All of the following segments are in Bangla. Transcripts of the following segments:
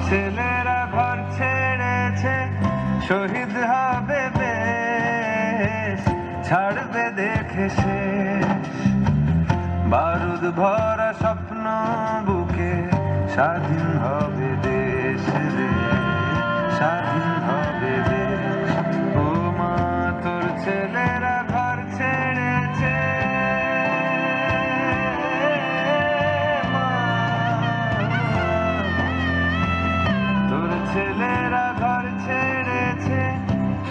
ছেলেরা ঘর ছেড়েছে, শহীদ হবে বেশ, ছাড়বে দেখে শেষ। বারুদ ভরা স্বপ্ন বুকে, স্বাধীন হবে দেশ রে, স্বাধীন হবে দেশ। ও মা তোর ছেলেরা ঘর ছেড়েছে, ছেলেরা ঘর ছেড়েছে,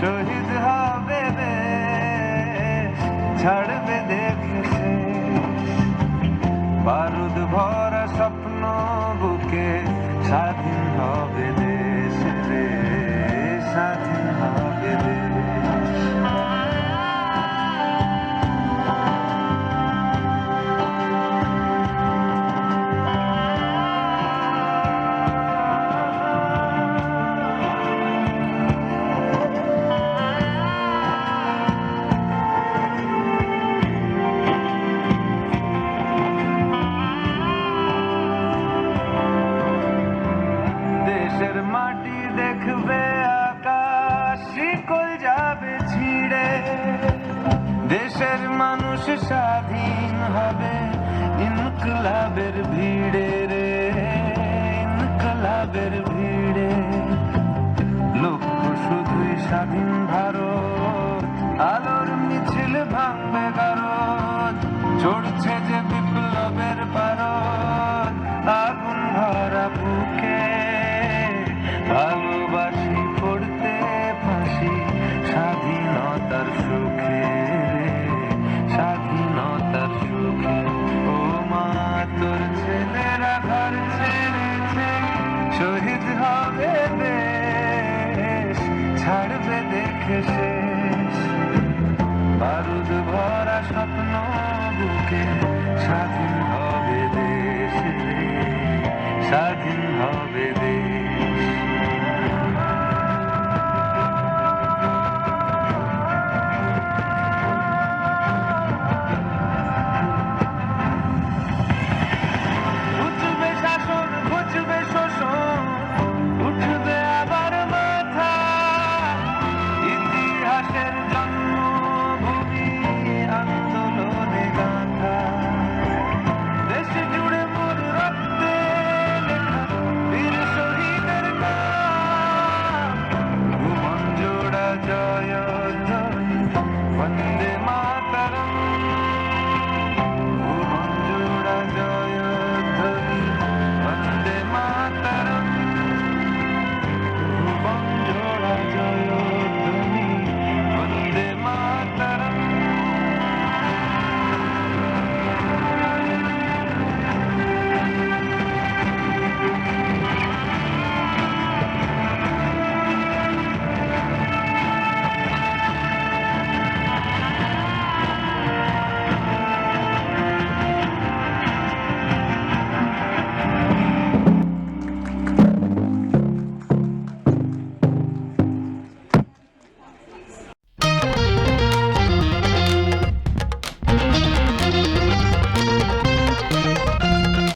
শহীদ হবে বেশ, ছাড়বে দেখে শেষ। বারুদ ভরা স্বপ্ন বুকে, স্বাধীন হবে দেশ রে, স্বাধীন হবে দেশ। দেশের মাটি দেখবে আকাশ, শিকল যাবে ছিঁড়ে। দেশের মানুষ স্বাধীন হবে ইনকলাবের ভিড়ে।